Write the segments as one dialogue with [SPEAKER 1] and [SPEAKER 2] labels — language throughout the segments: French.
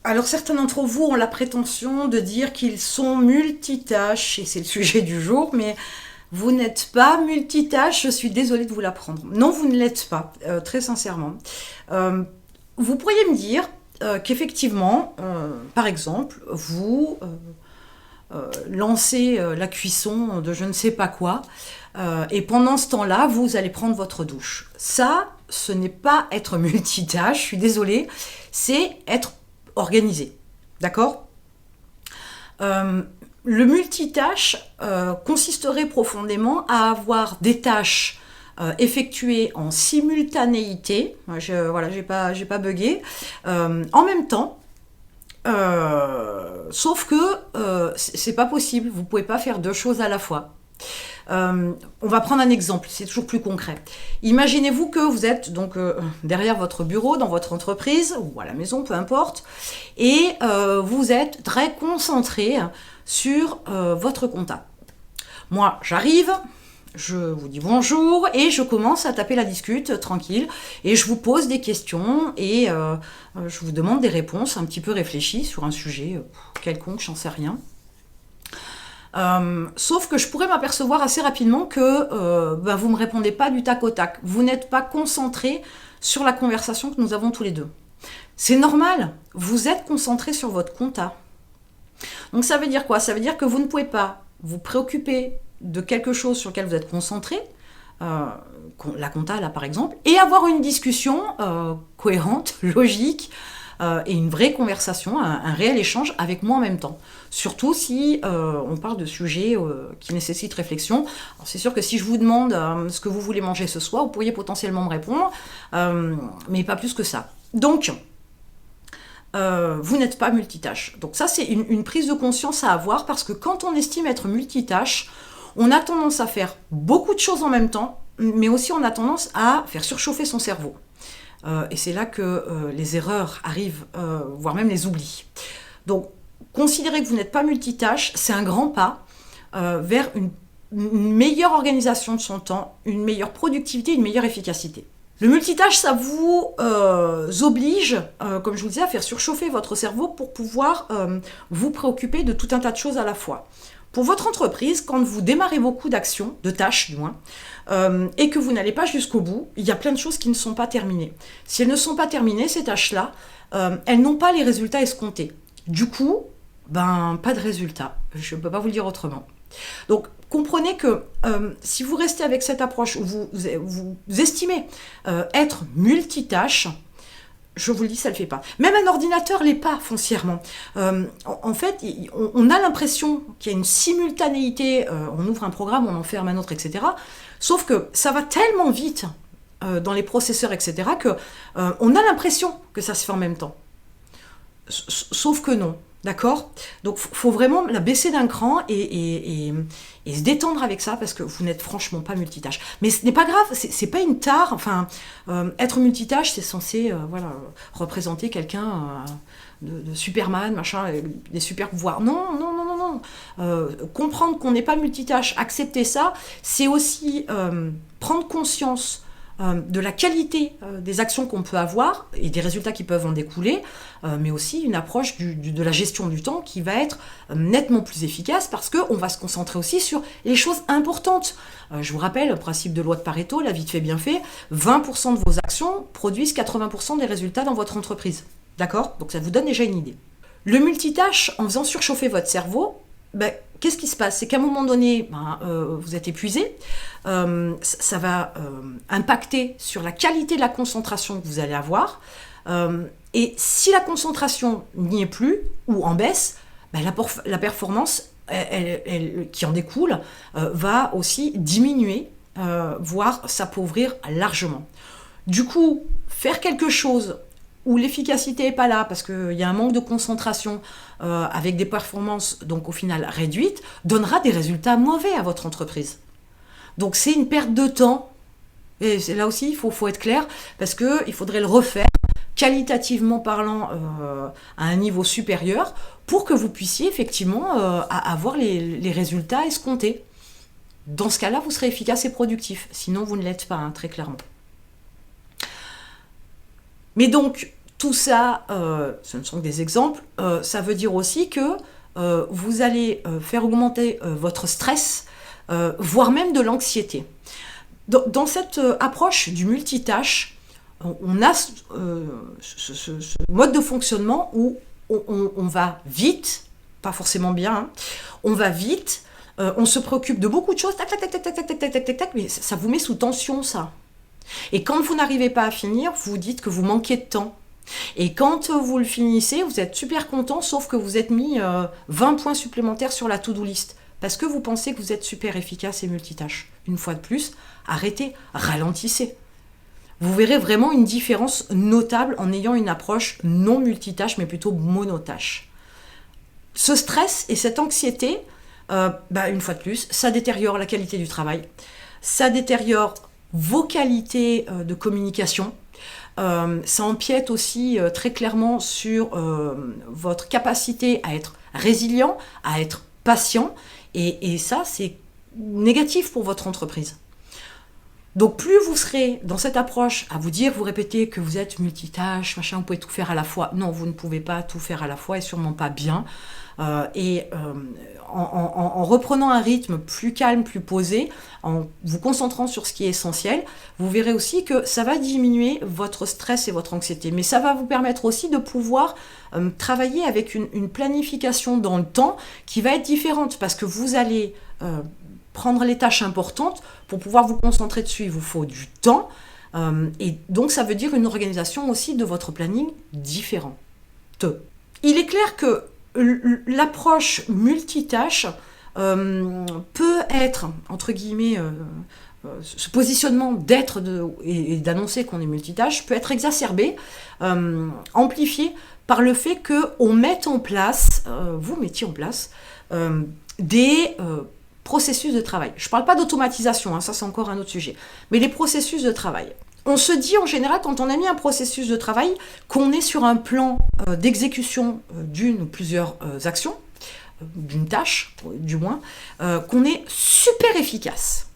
[SPEAKER 1] Alors certains d'entre vous ont la prétention de dire qu'ils sont multitâches, et c'est le sujet du jour, mais vous n'êtes pas multitâche, je suis désolée de vous l'apprendre. Non, vous ne l'êtes pas, très sincèrement. Euh, Vous pourriez me dire qu'effectivement, par exemple, vous lancez la cuisson de je ne sais pas quoi, et pendant ce temps-là, vous allez prendre votre douche. Ça, ce n'est pas être multitâche, je suis désolée, c'est être organisé. D'accord. Le multitâche consisterait profondément à avoir des tâches effectuées en simultanéité, voilà, j'ai pas bugué, en même temps, sauf que c'est pas possible, vous pouvez pas faire deux choses à la fois. On va prendre un exemple, c'est toujours plus concret. Imaginez-vous que vous êtes donc derrière votre bureau, dans votre entreprise, ou à la maison, peu importe, et vous êtes très concentré sur votre compta. Moi, j'arrive, je vous dis bonjour, et je commence à taper la discute, tranquille, et je vous pose des questions, et je vous demande des réponses un petit peu réfléchies sur un sujet quelconque, j'en sais rien. Sauf que je pourrais m'apercevoir assez rapidement que vous ne me répondez pas du tac au tac. Vous n'êtes pas concentré sur la conversation que nous avons tous les deux. C'est normal, vous êtes concentré sur votre compta. Donc ça veut dire quoi? Ça veut dire que vous ne pouvez pas vous préoccuper de quelque chose sur lequel vous êtes concentré, la compta là par exemple, et avoir une discussion cohérente, logique, et une vraie conversation, un réel échange avec moi en même temps. Surtout si on parle de sujets qui nécessitent réflexion. Alors c'est sûr que si je vous demande ce que vous voulez manger ce soir, vous pourriez potentiellement me répondre, mais pas plus que ça. Donc, vous n'êtes pas multitâche. Donc ça, c'est une prise de conscience à avoir, parce que quand on estime être multitâche, on a tendance à faire beaucoup de choses en même temps, mais aussi on a tendance à faire surchauffer son cerveau. Et c'est là que les erreurs arrivent, voire même les oublis. Donc, considérez que vous n'êtes pas multitâche, c'est un grand pas vers une meilleure organisation de son temps, une meilleure productivité, une meilleure efficacité. Le multitâche, ça vous oblige, comme je vous disais, à faire surchauffer votre cerveau pour pouvoir vous préoccuper de tout un tas de choses à la fois. Pour votre entreprise, quand vous démarrez beaucoup d'actions, de tâches du moins, et que vous n'allez pas jusqu'au bout, il y a plein de choses qui ne sont pas terminées. Si elles ne sont pas terminées, ces tâches-là, elles n'ont pas les résultats escomptés. Du coup, pas de résultat. Je ne peux pas vous le dire autrement. Donc, comprenez que si vous restez avec cette approche où vous estimez être multitâche, je vous le dis, ça ne le fait pas. Même un ordinateur ne l'est pas foncièrement. En fait, on a l'impression qu'il y a une simultanéité, on ouvre un programme, on en ferme un autre, etc. Sauf que ça va tellement vite dans les processeurs, etc., qu'on a l'impression que ça se fait en même temps. Sauf que non. D'accord. Donc, il faut vraiment la baisser d'un cran et se détendre avec ça, parce que vous n'êtes franchement pas multitâche. Mais ce n'est pas grave, c'est pas une tare. Enfin, être multitâche, c'est censé représenter quelqu'un de Superman, machin, des super pouvoirs. Non, non, non, non, non. Comprendre qu'on n'est pas multitâche, accepter ça, c'est aussi prendre conscience de la qualité des actions qu'on peut avoir et des résultats qui peuvent en découler, mais aussi une approche de la gestion du temps qui va être nettement plus efficace, parce qu'on va se concentrer aussi sur les choses importantes. Je vous rappelle le principe de loi de Pareto, la vite fait bien fait, 20% de vos actions produisent 80% des résultats dans votre entreprise. D'accord? Donc ça vous donne déjà une idée. Le multitâche, en faisant surchauffer votre cerveau, qu'est-ce qui se passe? C'est qu'à un moment donné, vous êtes épuisé, ça va impacter sur la qualité de la concentration que vous allez avoir, et si la concentration n'y est plus, ou en baisse, la performance qui en découle va aussi diminuer, voire s'appauvrir largement. Du coup, faire quelque chose où l'efficacité n'est pas là, parce qu'il y a un manque de concentration, avec des performances donc au final réduites, donnera des résultats mauvais à votre entreprise. Donc c'est une perte de temps, et là aussi il faut être clair, parce qu'il faudrait le refaire, qualitativement parlant, à un niveau supérieur, pour que vous puissiez effectivement avoir les résultats escomptés. Dans ce cas-là, vous serez efficace et productif, sinon vous ne l'êtes pas, très clairement. Mais donc, Tout ça, ce ne sont que des exemples, ça veut dire aussi que vous allez faire augmenter votre stress, voire même de l'anxiété. Dans cette approche du multitâche, on a ce mode de fonctionnement où on va vite, pas forcément bien, hein, on va vite, on se préoccupe de beaucoup de choses, tac, tac, tac, tac, tac, tac, tac, tac, tac, tac, mais ça vous met sous tension, ça. Et quand vous n'arrivez pas à finir, vous dites que vous manquez de temps. Et quand vous le finissez, vous êtes super content, sauf que vous êtes mis 20 points supplémentaires sur la to-do list. Parce que vous pensez que vous êtes super efficace et multitâche. Une fois de plus, arrêtez, ralentissez. Vous verrez vraiment une différence notable en ayant une approche non multitâche, mais plutôt monotâche. Ce stress et cette anxiété, une fois de plus, ça détériore la qualité du travail. Ça détériore vos qualités de communication. Ça empiète aussi très clairement sur votre capacité à être résilient, à être patient. Et ça, c'est négatif pour votre entreprise. Donc plus vous serez dans cette approche à vous dire, vous répétez que vous êtes multitâche, machin, vous pouvez tout faire à la fois. Non, vous ne pouvez pas tout faire à la fois et sûrement pas bien. En reprenant un rythme plus calme, plus posé, en vous concentrant sur ce qui est essentiel, vous verrez aussi que ça va diminuer votre stress et votre anxiété. Mais ça va vous permettre aussi de pouvoir travailler avec une planification dans le temps qui va être différente parce que vous allez prendre les tâches importantes pour pouvoir vous concentrer dessus. Il vous faut du temps et donc ça veut dire une organisation aussi de votre planning différente. Il est clair que l'approche multitâche peut être, entre guillemets, ce positionnement d'être et d'annoncer qu'on est multitâche peut être exacerbé, amplifié par le fait qu'on mette en place, vous mettiez en place, des processus de travail. Je ne parle pas d'automatisation, hein, ça c'est encore un autre sujet, mais les processus de travail. On se dit en général, quand on a mis un processus de travail, qu'on est sur un plan d'exécution d'une ou plusieurs actions, d'une tâche du moins, qu'on est super efficace.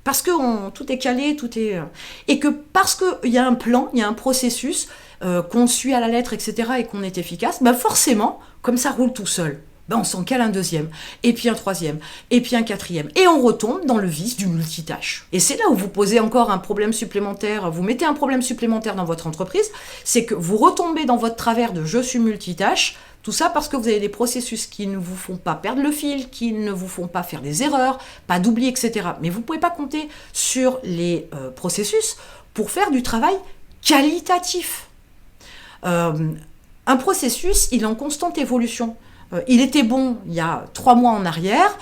[SPEAKER 1] Parce que tout est calé, tout est... et que parce qu'il y a un plan, il y a un processus qu'on suit à la lettre, etc., et qu'on est efficace, forcément, comme ça roule tout seul, on s'en cale un deuxième, et puis un troisième, et puis un quatrième. Et on retombe dans le vice du multitâche. Et c'est là où vous posez encore un problème supplémentaire, vous mettez un problème supplémentaire dans votre entreprise, c'est que vous retombez dans votre travers de « je suis multitâche », tout ça parce que vous avez des processus qui ne vous font pas perdre le fil, qui ne vous font pas faire des erreurs, pas d'oubli, etc. Mais vous ne pouvez pas compter sur les processus pour faire du travail qualitatif. Un processus, il est en constante évolution. Il était bon il y a 3 mois en arrière,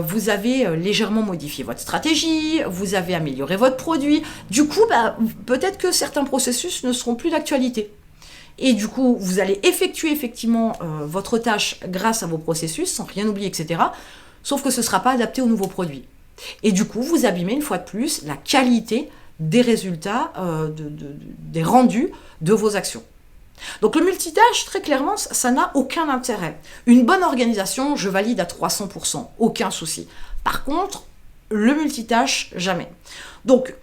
[SPEAKER 1] vous avez légèrement modifié votre stratégie, vous avez amélioré votre produit. Du coup, peut-être que certains processus ne seront plus d'actualité. Et du coup, vous allez effectuer effectivement votre tâche grâce à vos processus, sans rien oublier, etc. Sauf que ce ne sera pas adapté au nouveau produit. Et du coup, vous abîmez une fois de plus la qualité des résultats, des rendus de vos actions. Donc le multitâche, très clairement, ça n'a aucun intérêt. Une bonne organisation, je valide à 300%, aucun souci. Par contre, le multitâche, jamais. Donc,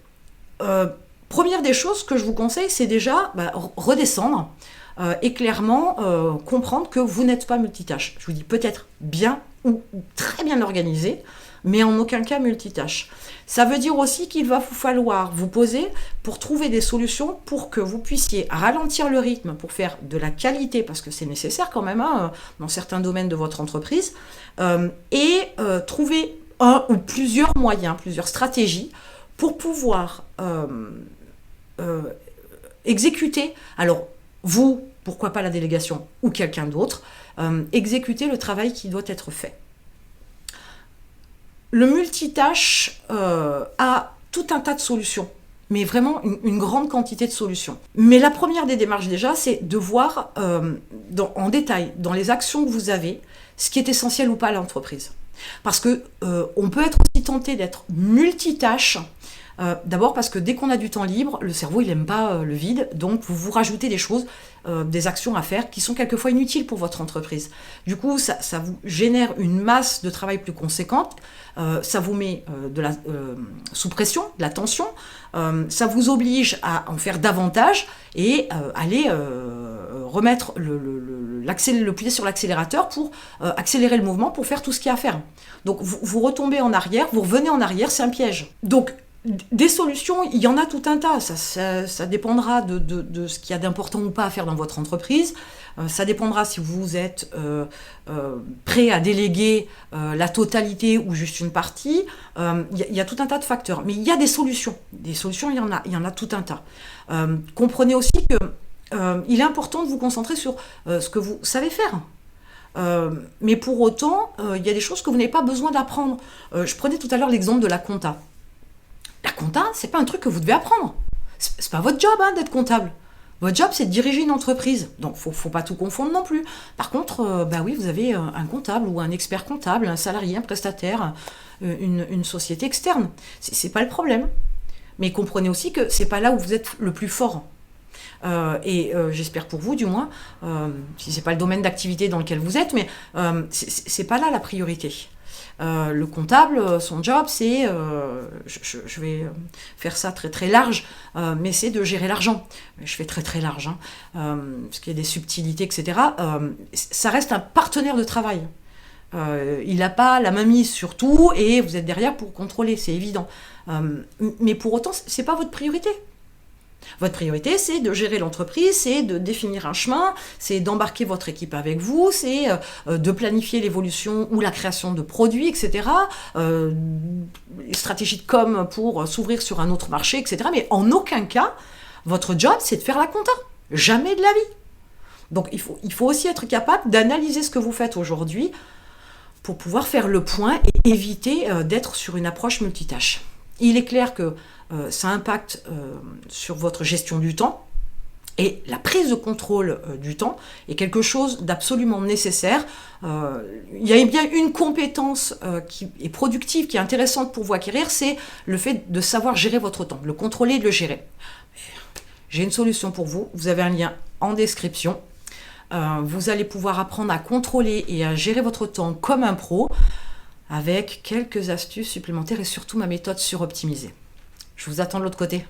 [SPEAKER 1] première des choses que je vous conseille, c'est déjà redescendre et clairement comprendre que vous n'êtes pas multitâche. Je vous dis peut-être bien ou très bien organisé, mais en aucun cas multitâche. Ça veut dire aussi qu'il va vous falloir vous poser pour trouver des solutions pour que vous puissiez ralentir le rythme pour faire de la qualité, parce que c'est nécessaire quand même dans certains domaines de votre entreprise, et trouver un ou plusieurs moyens, plusieurs stratégies pour pouvoir exécuter, alors vous, pourquoi pas la délégation ou quelqu'un d'autre, exécuter le travail qui doit être fait. Le multitâche a tout un tas de solutions, mais vraiment une grande quantité de solutions. Mais la première des démarches déjà, c'est de voir en détail, dans les actions que vous avez, ce qui est essentiel ou pas à l'entreprise. Parce que on peut être aussi tenté d'être multitâche. D'abord parce que dès qu'on a du temps libre, le cerveau il n'aime pas le vide, donc vous rajoutez des choses, des actions à faire qui sont quelquefois inutiles pour votre entreprise. Du coup, ça vous génère une masse de travail plus conséquente, ça vous met sous pression, de la tension, ça vous oblige à en faire davantage et aller remettre le pied sur l'accélérateur pour accélérer le mouvement, pour faire tout ce qu'il y a à faire. Donc vous retombez en arrière, vous revenez en arrière, c'est un piège. Donc des solutions, il y en a tout un tas. Ça dépendra de ce qu'il y a d'important ou pas à faire dans votre entreprise. Ça dépendra si vous êtes prêt à déléguer la totalité ou juste une partie. Il y a tout un tas de facteurs. Mais il y a des solutions. Des solutions, il y en a tout un tas. Comprenez aussi que il est important de vous concentrer sur ce que vous savez faire. Mais pour autant, il y a des choses que vous n'avez pas besoin d'apprendre. Je prenais tout à l'heure l'exemple de la compta. La compta, c'est pas un truc que vous devez apprendre. C'est pas votre job d'être comptable. Votre job, c'est de diriger une entreprise. Donc, faut pas tout confondre non plus. Par contre, oui, vous avez un comptable ou un expert comptable, un salarié, un prestataire, une société externe. C'est pas le problème. Mais comprenez aussi que c'est pas là où vous êtes le plus fort. J'espère pour vous, du moins, si c'est pas le domaine d'activité dans lequel vous êtes, mais c'est pas là la priorité. Le comptable, son job, c'est, je vais faire ça très très large, mais c'est de gérer l'argent. Je fais très très large, parce qu'il y a des subtilités, etc. Ça reste un partenaire de travail. Il n'a pas la main mise sur tout et vous êtes derrière pour contrôler, c'est évident. Mais pour autant, c'est pas votre priorité. Votre priorité, c'est de gérer l'entreprise, c'est de définir un chemin, c'est d'embarquer votre équipe avec vous, c'est de planifier l'évolution ou la création de produits, etc. Les stratégies de com pour s'ouvrir sur un autre marché, etc. Mais en aucun cas, votre job, c'est de faire la compta. Jamais de la vie. Donc il faut aussi être capable d'analyser ce que vous faites aujourd'hui pour pouvoir faire le point et éviter d'être sur une approche multitâche. Il est clair que ça impacte sur votre gestion du temps et la prise de contrôle du temps est quelque chose d'absolument nécessaire. Il y a bien une compétence qui est productive, qui est intéressante pour vous acquérir, c'est le fait de savoir gérer votre temps, le contrôler et de le gérer. J'ai une solution pour vous, vous avez un lien en description. Vous allez pouvoir apprendre à contrôler et à gérer votre temps comme un pro avec quelques astuces supplémentaires et surtout ma méthode suroptimisée. Je vous attends de l'autre côté.